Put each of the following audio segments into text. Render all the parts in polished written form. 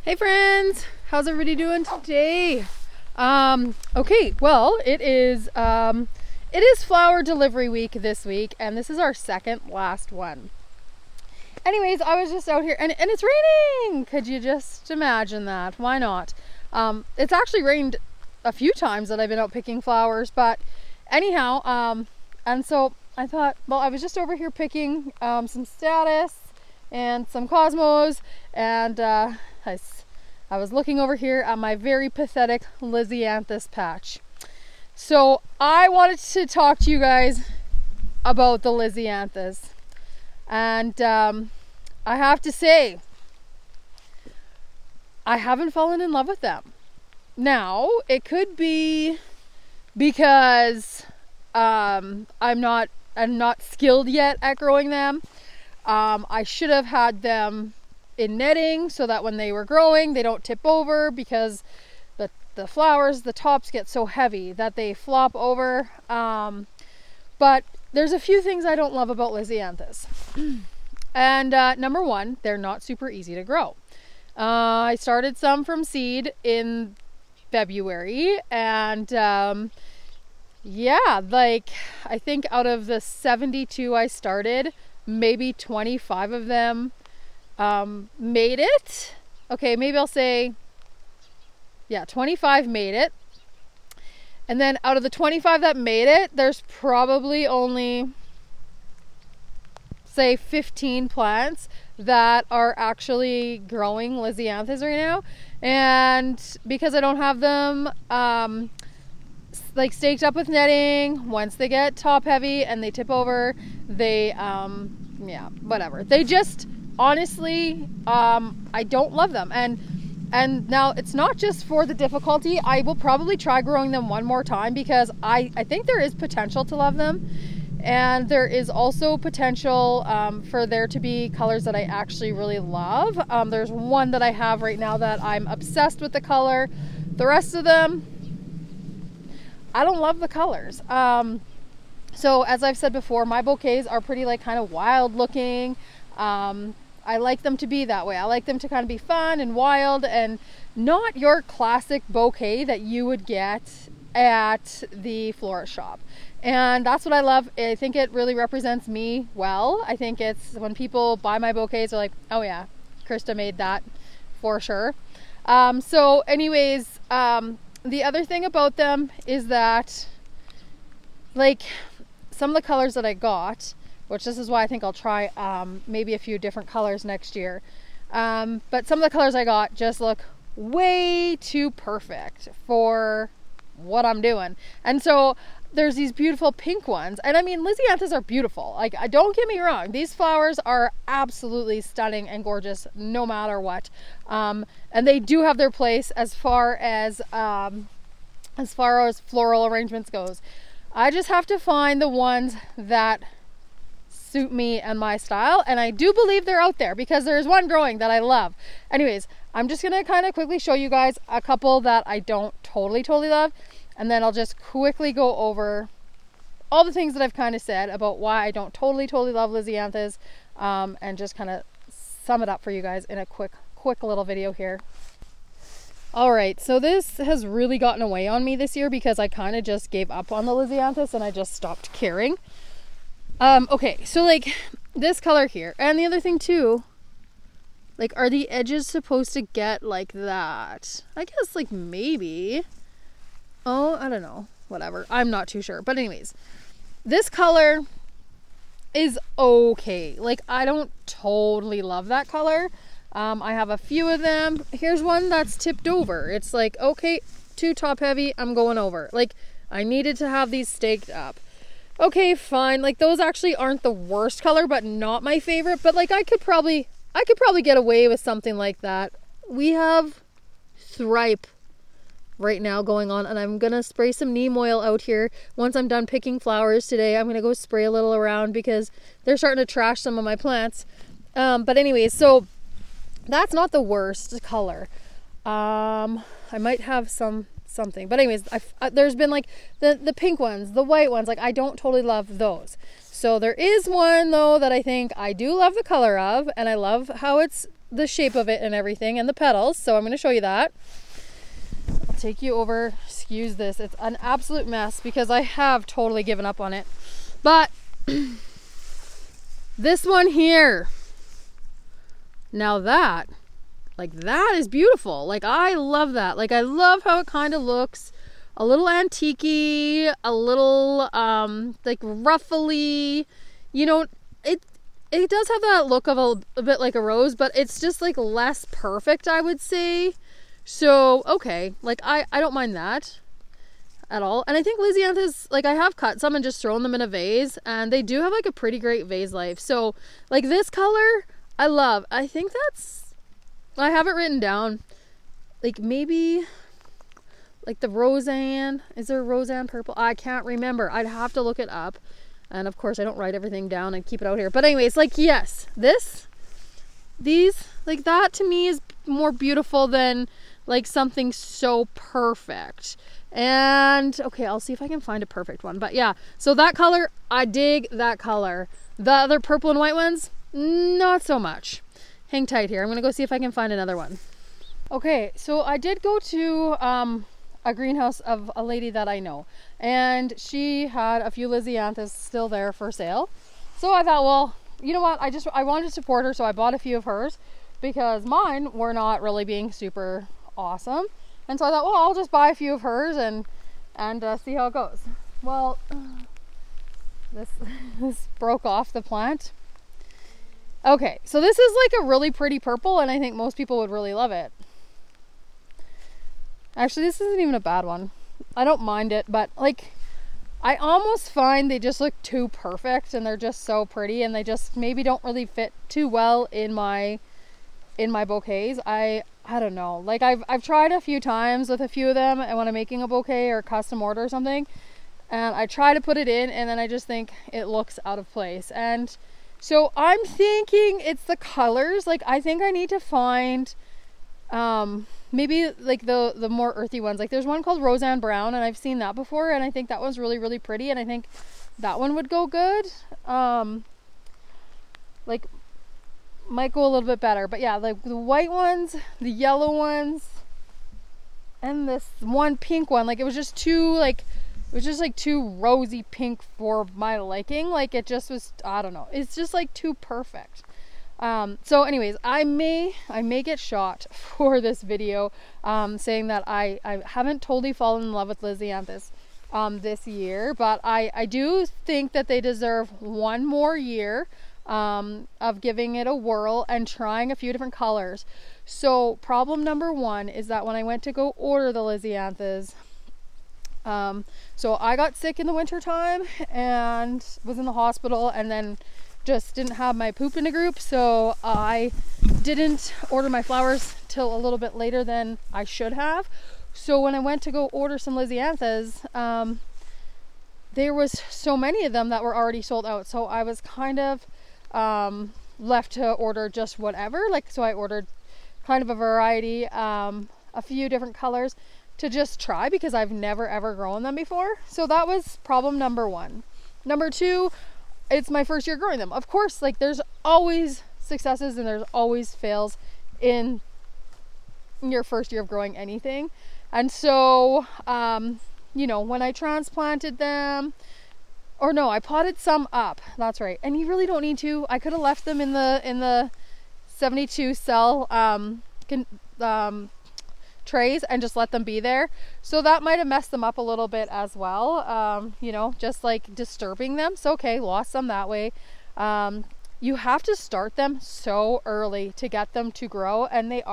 Hey friends, how's everybody doing today? Okay, well, it is flower delivery week this week, and this is our second last one. Anyways, I was just out here, and it's raining. Could you just imagine that? Why not? It's actually rained a few times that I've been out picking flowers, but anyhow, and so I thought, well, I was just over here picking some status and some cosmos, and I was looking over here at my very pathetic Lisianthus patch. So I wanted to talk to you guys about the Lisianthus, and I have to say, I haven't fallen in love with them. Now, it could be because I'm not skilled yet at growing them. I should have had them in netting so that when they were growing, they don't tip over, because the flowers, the tops get so heavy that they flop over. But there's a few things I don't love about Lisianthus. And number one, they're not super easy to grow. I started some from seed in February, and yeah, like I think out of the 72 I started, maybe 25 of them made it. Okay, maybe I'll say, yeah, 25 made it. And then out of the 25 that made it, there's probably only, say, 15 plants that are actually growing Lisianthus right now. And because I don't have them like staked up with netting, once they get top heavy and they tip over, they yeah, whatever, they just honestly, I don't love them. And now it's not just for the difficulty. I will probably try growing them one more time, because I think there is potential to love them. And there is also potential for there to be colors that I actually really love. There's one that I have right now that I'm obsessed with the color. The rest of them, I don't love the colors. So as I've said before, my bouquets are pretty like kind of wild looking. I like them to be that way. I like them to kind of be fun and wild, and not your classic bouquet that you would get at the florist shop. And that's what I love. I think it really represents me well. I think it's when people buy my bouquets, they're like, oh yeah, Krista made that for sure. So anyways, the other thing about them is that, like, some of the colors that I got, which this is why I think I'll try maybe a few different colors next year. But some of the colors I got just look way too perfect for what I'm doing. And so there's these beautiful pink ones. And I mean, Lisianthus are beautiful. Like, don't get me wrong. These flowers are absolutely stunning and gorgeous no matter what. And they do have their place as far as floral arrangements goes. I just have to find the ones that suit me and my style, and I do believe they're out there, because there's one growing that I love. Anyways, I'm just gonna kind of quickly show you guys a couple that I don't totally love, and then I'll just quickly go over all the things that I've kind of said about why I don't totally love Lisianthus, and just kind of sum it up for you guys in a quick little video here. All right, so this has really gotten away on me this year, because I kind of just gave up on the Lisianthus and I just stopped caring. Okay, so like this color here, and the other thing too, like, are the edges supposed to get like that? I guess, like, maybe. Oh, I don't know, whatever, I'm not too sure. But anyways, this color is okay. Like, I don't totally love that color. I have a few of them. Here's one that's tipped over. It's like, okay, too top heavy, I'm going over. Like, I needed to have these staked up. Okay, fine. Like, those actually aren't the worst color, but not my favorite. But like, I could probably get away with something like that. We have thripe right now going on, and I'm gonna spray some neem oil out here once I'm done picking flowers today. I'm gonna go spray a little around, because they're starting to trash some of my plants. But anyways, so that's not the worst color. I might have something, but anyways, there's been like the pink ones, the white ones, like I don't totally love those. So there is one though that I think I do love the color of, and I love how it's the shape of it and everything and the petals. So I'm going to show you that. I'll take you over. Excuse this. It's an absolute mess because I have totally given up on it. But this one here, now that, like, that is beautiful. Like, I love that. Like, I love how it kind of looks a little antique-y, a little like ruffly, you know. It does have that look of a bit like a rose, but it's just like less perfect, I would say. So, okay, like I don't mind that at all. And I think Lisianthus, like, I have cut some and just thrown them in a vase, and they do have like a pretty great vase life. So, like, this color, I love. I think that's, I have it written down. Like, maybe like the Roseanne. Is there a Roseanne purple? I can't remember. I'd have to look it up. And of course I don't write everything down and keep it out here. But anyways, like, yes, these, like, that to me is more beautiful than like something so perfect. And okay, I'll see if I can find a perfect one. But yeah, so that color, I dig that color. The other purple and white ones, not so much. Hang tight here. I'm gonna go see if I can find another one. Okay, so I did go to a greenhouse of a lady that I know, and she had a few Lisianthus still there for sale. So I thought, well, you know what, I wanted to support her, so I bought a few of hers because mine were not really being super awesome. And so I thought, well, I'll just buy a few of hers and see how it goes. Well, this broke off the plant. Okay, so this is like a really pretty purple, and I think most people would really love it. Actually, this isn't even a bad one. I don't mind it, but like, I almost find they just look too perfect, and they're just so pretty, and they just maybe don't really fit too well in my bouquets. I don't know. Like, I've tried a few times with a few of them, and when I'm making a bouquet or a custom order or something, and I try to put it in, and then I just think it looks out of place. And so I'm thinking it's the colors. Like, I think I need to find maybe like the more earthy ones. Like, there's one called Roseanne Brown, and I've seen that before, and I think that one's really, really pretty, and I think that one would go good. Like, might go a little bit better. But yeah, like the white ones, the yellow ones, and this one pink one, like, it was just too, like, it was just like too rosy pink for my liking. Like, it just was, I don't know, it's just like too perfect. So anyways, I may get shot for this video, saying that I haven't totally fallen in love with Lisianthus this year, but I do think that they deserve one more year of giving it a whirl and trying a few different colors. So problem number one is that when I went to go order the Lisianthus, so I got sick in the winter time and was in the hospital, and then just didn't have my poop in a group, so I didn't order my flowers till a little bit later than I should have. So when I went to go order some Lisianthus, there was so many of them that were already sold out, so I was kind of left to order just whatever. Like, so I ordered kind of a variety, a few different colors to just try, because I've never ever grown them before. So that was problem number one. Number two, it's my first year growing them. Of course, like, there's always successes and there's always fails in your first year of growing anything. And so, you know, when I transplanted them, or no, I potted some up. That's right. And you really don't need to. I could have left them in the 72 cell trays and just let them be there. So that might have messed them up a little bit as well, you know, just like disturbing them. So okay, lost some that way. You have to start them so early to get them to grow, and they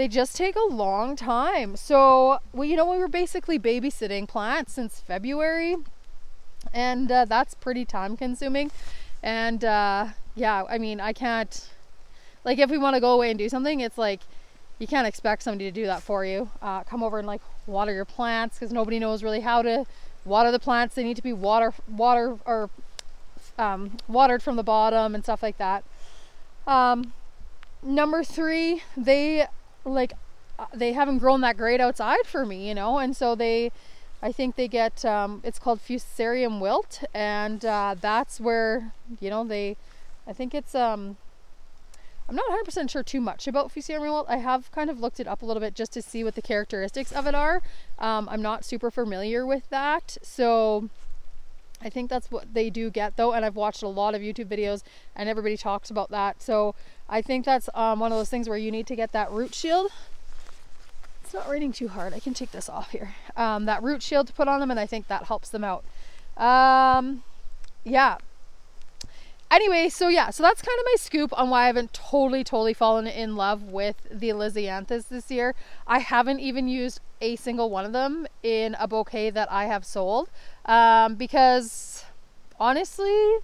just take a long time. So you know, we were basically babysitting plants since February, and that's pretty time consuming. And yeah, I mean, I can't, like, if we want to go away and do something, it's like, you can't expect somebody to do that for you. Come over and like water your plants, because nobody knows really how to water the plants. They need to be watered from the bottom and stuff like that. Number three, they haven't grown that great outside for me, you know, and so I think they get, it's called fusarium wilt, and that's where, you know, I think it's, I'm not 100% sure too much about Fuchsia Emerald. I have kind of looked it up a little bit just to see what the characteristics of it are. I'm not super familiar with that, so I think that's what they do get though, and I've watched a lot of YouTube videos and everybody talks about that. So I think that's one of those things where you need to get that root shield. It's not raining too hard. I can take this off here. That root shield to put on them, and I think that helps them out. Yeah. Anyway, so yeah, so that's kind of my scoop on why I haven't totally fallen in love with the Lisianthus this year. I haven't even used a single one of them in a bouquet that I have sold, because honestly,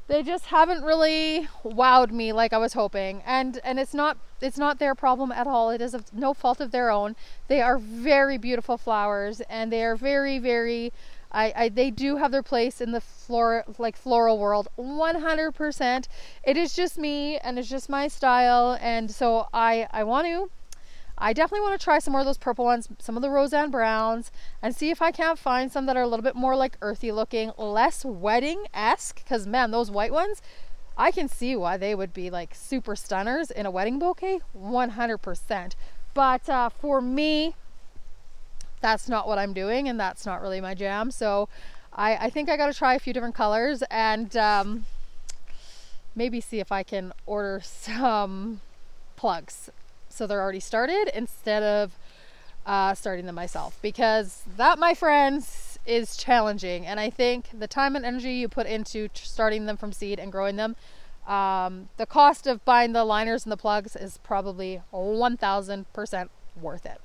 they just haven't really wowed me like I was hoping. And it's not their problem at all. It is of no fault of their own. They are very beautiful flowers, and they are very they do have their place in the floral world 100%. It is just me, and it's just my style, and so I definitely want to try some more of those purple ones, some of the Roseanne browns, and see if I can't find some that are a little bit more like earthy looking, less wedding-esque, because man, those white ones, I can see why they would be like super stunners in a wedding bouquet 100%. But for me, that's not what I'm doing, and that's not really my jam. So I think I got to try a few different colors, and maybe see if I can order some plugs so they're already started instead of starting them myself, because that, my friends, is challenging. And I think the time and energy you put into starting them from seed and growing them, the cost of buying the liners and the plugs is probably 1000% worth it.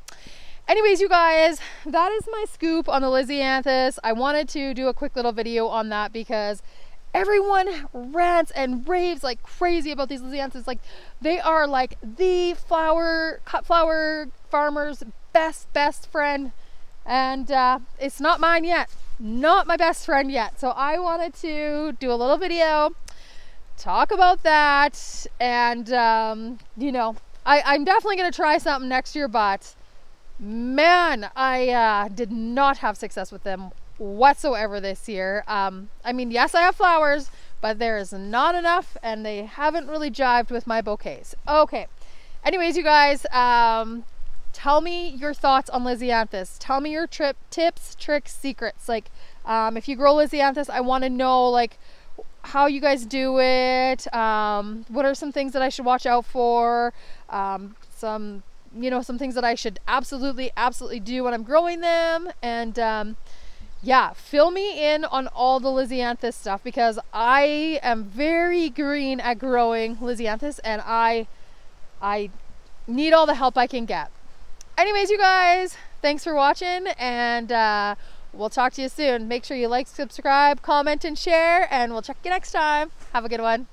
Anyways, you guys, that is my scoop on the Lisianthus. I wanted to do a quick little video on that because everyone rants and raves like crazy about these Lisianthus. Like, they are like the cut flower farmer's best friend. And it's not mine yet. Not my best friend yet. So I wanted to do a little video, talk about that. And, you know, I'm definitely going to try something next year, but man, I did not have success with them whatsoever this year. I mean, yes, I have flowers, but there is not enough, and they haven't really jived with my bouquets. Okay. Anyways, you guys, tell me your thoughts on Lisianthus. Tell me your tips, tricks, secrets. Like, if you grow Lisianthus, I want to know, like, how you guys do it. What are some things that I should watch out for? Some things that I should absolutely do when I'm growing them. And yeah, fill me in on all the Lisianthus stuff, because I am very green at growing Lisianthus, and I need all the help I can get. Anyways, you guys, thanks for watching, and we'll talk to you soon. Make sure you like, subscribe, comment, and share, and we'll check you next time. Have a good one.